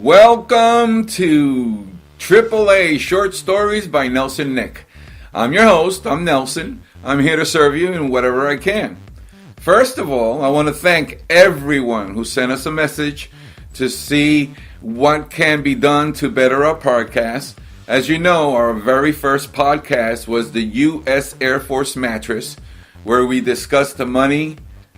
Welcome to AAA Short Stories by Nelson Nick. I'm your host, I'm Nelson. I'm here to serve you in whatever I can. First of all, I want to thank everyone who sent us a message to see what can be done to better our podcast. As you know, our very first podcast was the U.S. Air Force mattress, where we discussed the money,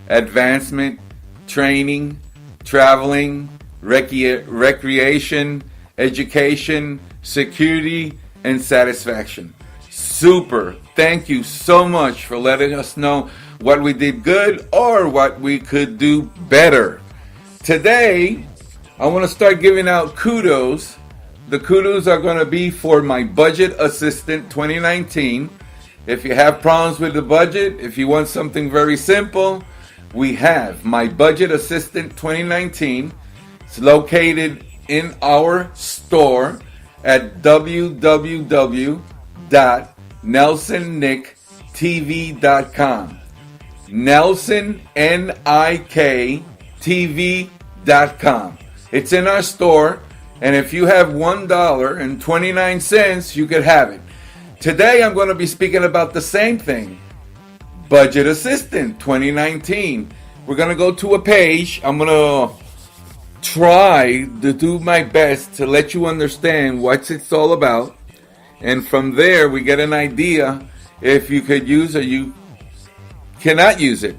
advancement, training, traveling, recreation, education, security, and satisfaction. Super. Thank you so much for letting us know what we did good or what we could do better. Today, I want to start giving out kudos. The kudos are going to be for my Budget Assistant 2019. If you have problems with the budget, if you want something very simple, we have my Budget Assistant 2019. It's located in our store at www.nelsonnicktv.com. Nelson, N-I-K, TV.com. It's in our store, and if you have $1.29, you could have it. Today I'm going to be speaking about the same thing. Budget Assistant 2019. We're going to go to a page. I'm going to try to do my best to let you understand what it's all about. And from there, we get an idea if you could use or you cannot use it.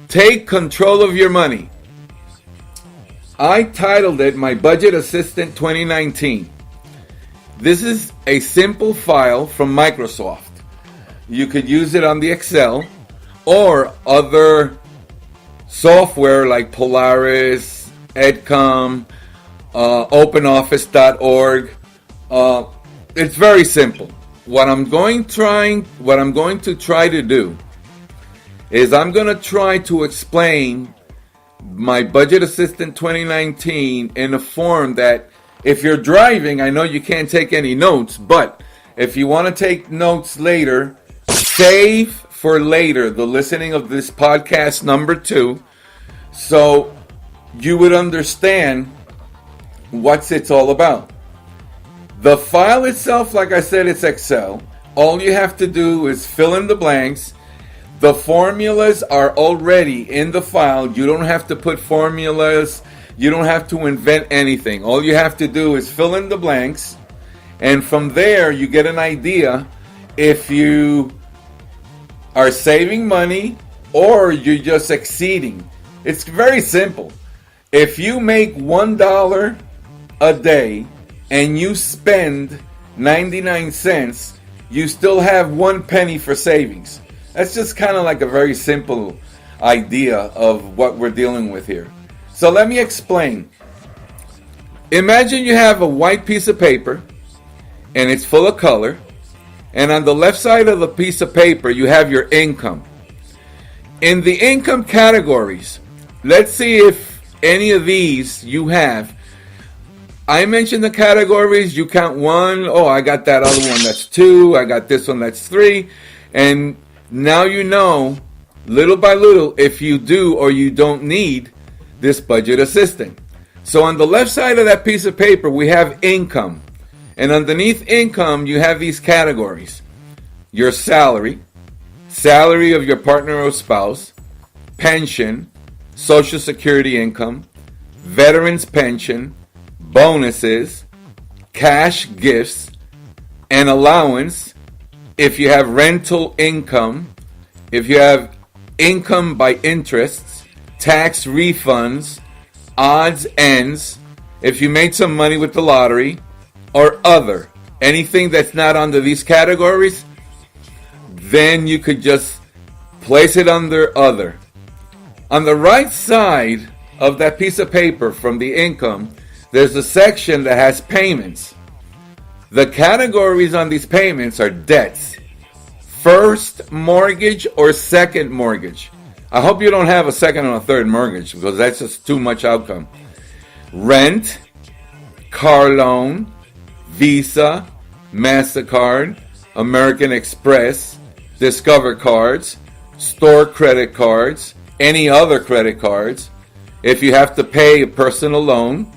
Take control of your money. I titled it my Budget Assistant 2019. This is a simple file from Microsoft. You could use it on the Excel or other software like Polaris, Hancom, OpenOffice.org. It's very simple. What I'm going to try to do is I'm going to try to explain my Budget Assistant 2019 in a form that if you're driving, I know you can't take any notes, but if you want to take notes later, save for later the listening of this podcast number 2, so you would understand what it's all about. The file itself, like I said, it's Excel. All you have to do is fill in the blanks. The formulas are already in the file. You don't have to put formulas. You don't have to invent anything. All you have to do is fill in the blanks. And from there, you get an idea if you are saving money or you're just exceeding. It's very simple. If you make $1 a day and you spend 99 cents, you still have 1 penny for savings. That's just kind of like a very simple idea of what we're dealing with here. So let me explain. Imagine you have a white piece of paper and it's full of color, and on the left side of the piece of paper you have your income. In the income categories, let's see if any of these you have. I mentioned the categories. You count 1. Oh, I got that other one. That's 2. I got this one. That's 3. And now you know, little by little, if you do or you don't need this budget assistant. So on the left side of that piece of paper, we have income. And underneath income, you have these categories. Your salary, salary of your partner or spouse, pension, Social Security income, veterans pension, bonuses, cash gifts, and allowance. If you have rental income, if you have income by interests, tax refunds, odds, ends, if you made some money with the lottery, or other, anything that's not under these categories, then you could just place it under other. On the right side of that piece of paper from the income, there's a section that has payments. The categories on these payments are debts, first mortgage or second mortgage. I hope you don't have a second and a third mortgage because that's just too much outcome. Rent, car loan, Visa, MasterCard, American Express, Discover cards, store credit cards, any other credit cards. If you have to pay a personal loan,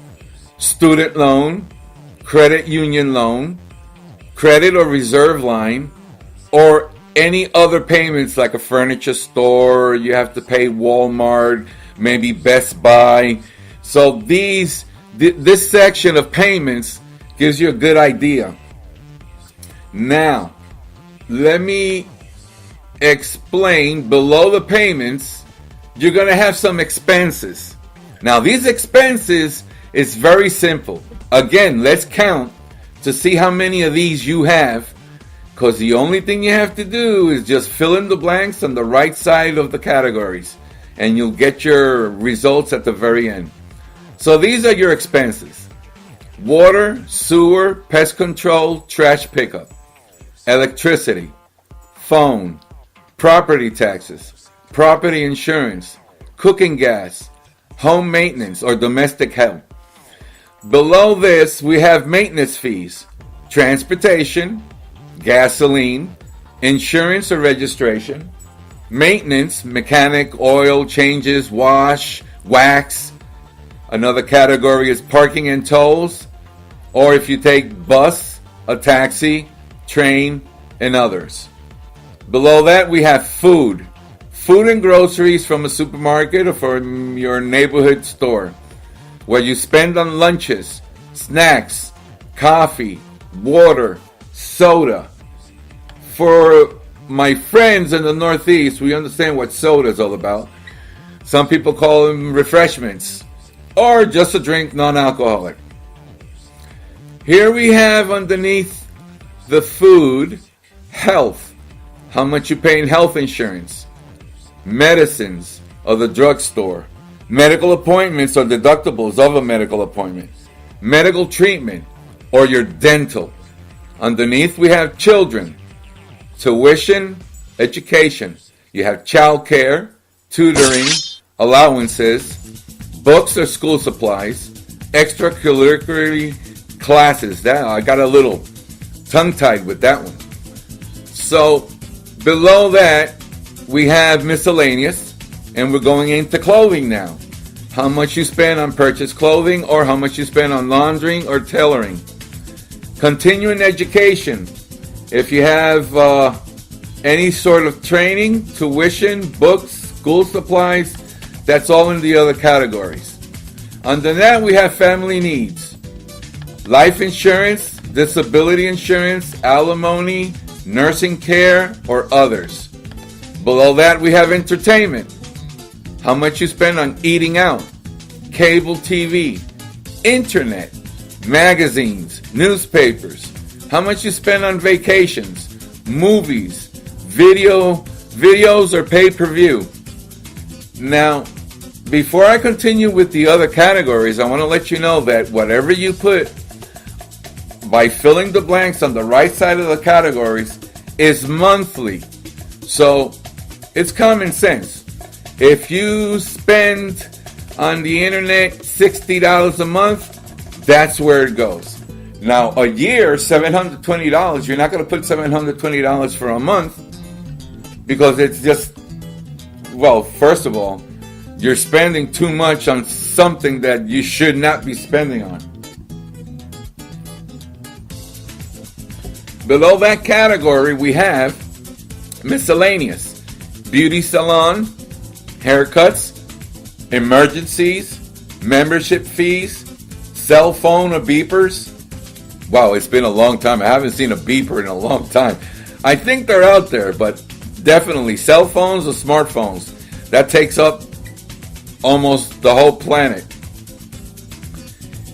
student loan, credit union loan, credit or reserve line, or any other payments like a furniture store, you have to pay Walmart, maybe Best Buy. So this section of payments gives you a good idea. Now, let me explain. Below the payments, you're going to have some expenses. Now, these expenses is very simple. Again, let's count to see how many of these you have, because the only thing you have to do is just fill in the blanks on the right side of the categories, and you'll get your results at the very end. So these are your expenses: water, sewer, pest control, trash pickup, electricity, phone, property taxes, property insurance, cooking gas, home maintenance or domestic help. Below this, we have maintenance fees: transportation, gasoline, insurance or registration, maintenance, mechanic, oil changes, wash, wax. Another category is parking and tolls, or if you take bus, a taxi, train, and others. Below that, we have food and groceries from a supermarket or from your neighborhood store, where you spend on lunches, snacks, coffee, water, soda. For my friends in the Northeast, we understand what soda is all about. Some people call them refreshments, or just a drink, non-alcoholic. Here we have underneath the food, health, how much you pay in health insurance, medicines or the drugstore, medical appointments or deductibles of a medical appointment, medical treatment or your dental. Underneath we have children, tuition, education. You have child care, tutoring, allowances, books or school supplies, extracurricular classes. That I got a little tongue-tied with that one. So below that we have miscellaneous, and we're going into clothing now. How much you spend on purchased clothing, or how much you spend on laundering or tailoring. Continuing education. If you have any sort of training, tuition, books, school supplies, that's all in the other categories. Under that, we have family needs: life insurance, disability insurance, alimony, nursing care, or others. Below that, we have entertainment. How much you spend on eating out, cable TV, internet, magazines, newspapers. How much you spend on vacations, movies, videos or pay-per-view. Now, before I continue with the other categories, I want to let you know that whatever you put by filling the blanks on the right side of the categories is monthly. So it's common sense. If you spend on the internet $60 a month, that's where it goes. Now, a year, $720, you're not going to put $720 for a month, because it's just, well, first of all, you're spending too much on something that you should not be spending on. Below that category, we have miscellaneous: beauty salon, haircuts, emergencies, membership fees, cell phone or beepers. Wow, it's been a long time. I haven't seen a beeper in a long time. I think they're out there, but definitely cell phones or smartphones. That takes up almost the whole planet.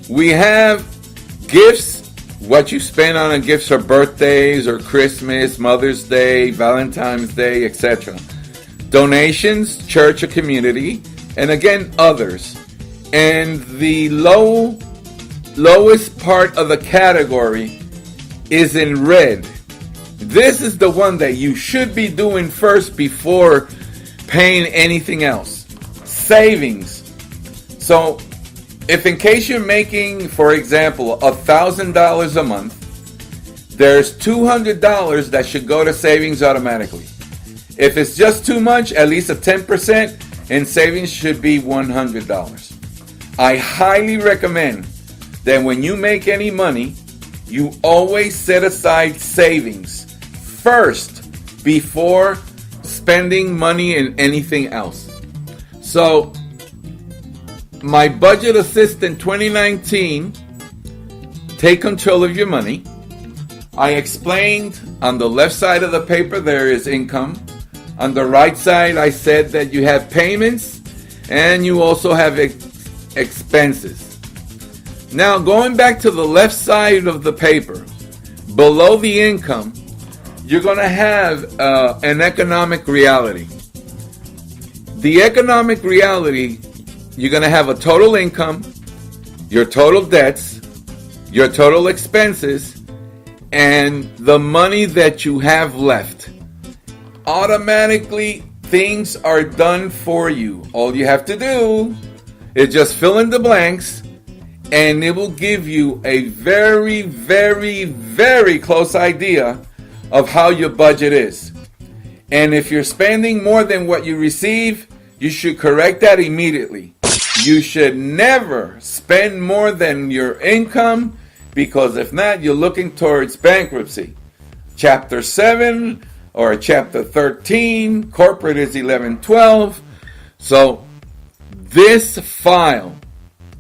We have gifts, what you spend on gifts for birthdays or Christmas, Mother's Day, Valentine's Day, etc. Donations, church or community, and again, others. And the lowest part of the category is in red. This is the one that you should be doing first before paying anything else. Savings. So, if in case you're making, for example, $1,000 a month, there's $200 that should go to savings automatically. If it's just too much, at least a 10%, and savings should be $100. I highly recommend that when you make any money, you always set aside savings first before spending money in anything else. So, my Budget Assistant 2019, take control of your money. I explained on the left side of the paper there is income. On the right side I said that you have payments and you also have expenses. Now going back to the left side of the paper, below the income, you're going to have an economic reality. The economic reality, you're going to have a total income, your total debts, your total expenses, and the money that you have left. Automatically, things are done for you. All you have to do is just fill in the blanks, and it will give you a very, very, very close idea of how your budget is. And if you're spending more than what you receive, you should correct that immediately. You should never spend more than your income, because if not, you're looking towards bankruptcy. Chapter 7 or Chapter 13, corporate is 1112. So this file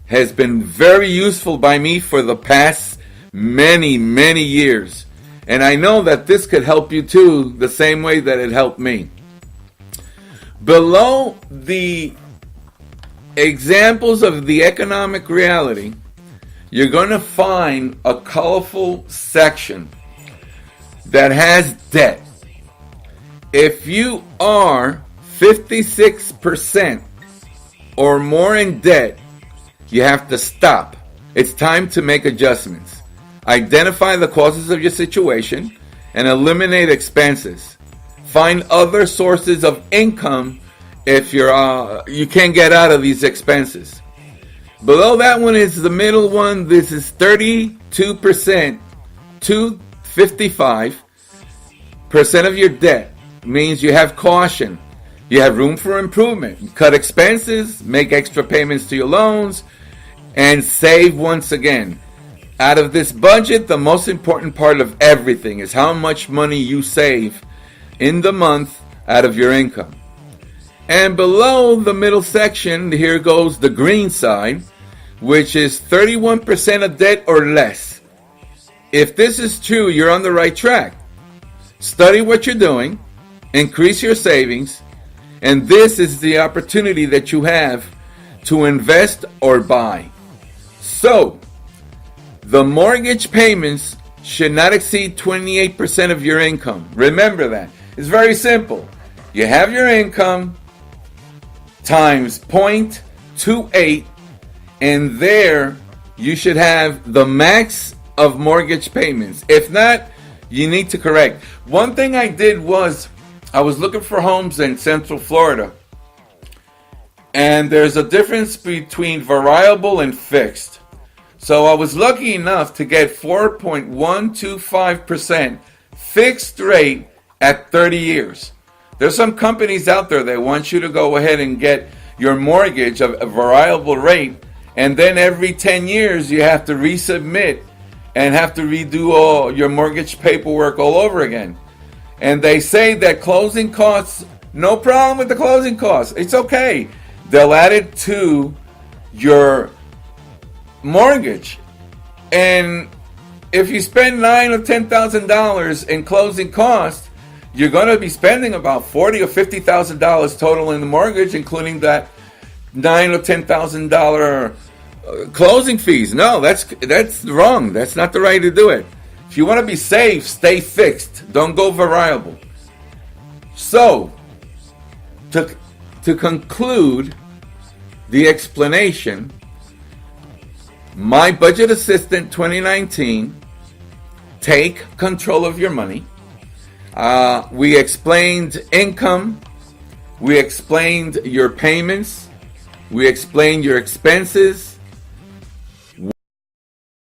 has been very useful by me for the past many, many years. And I know that this could help you too, the same way that it helped me. Below the examples of the economic reality, you're going to find a colorful section that has debt. If you are 56% or more in debt, you have to stop. It's time to make adjustments. Identify the causes of your situation and eliminate expenses. Find other sources of income if you can't get out of these expenses. Below that one is the middle one. This is 32% to 55% of your debt. Means you have caution. You have room for improvement. Cut expenses, make extra payments to your loans, and save once again. Out of this budget, the most important part of everything is how much money you save in the month out of your income. And below the middle section, here goes the green side, which is 31% of debt or less. If this is true, you're on the right track. Study what you're doing, increase your savings, and this is the opportunity that you have to invest or buy. So, the mortgage payments should not exceed 28% of your income. Remember that. It's very simple. You have your income times 0.28, and there you should have the max of mortgage payments. If not, you need to correct. One thing I did was I was looking for homes in Central Florida, and there's a difference between variable and fixed. So I was lucky enough to get 4.125% fixed rate at 30 years. There's some companies out there that want you to go ahead and get your mortgage of a variable rate, and then every 10 years you have to resubmit and have to redo all your mortgage paperwork all over again. And they say that closing costs, no problem with the closing costs. It's okay. They'll add it to your mortgage. And if you spend $9,000 or $10,000 in closing costs, you're going to be spending about $40,000 or $50,000 total in the mortgage, including that $9,000 or $10,000 closing fees. No, that's wrong. That's not the right to do it. If you want to be safe, stay fixed. Don't go variable. So, to conclude the explanation, my Budget Assistant 2019, take control of your money. We explained income. We explained your payments. We explained your expenses.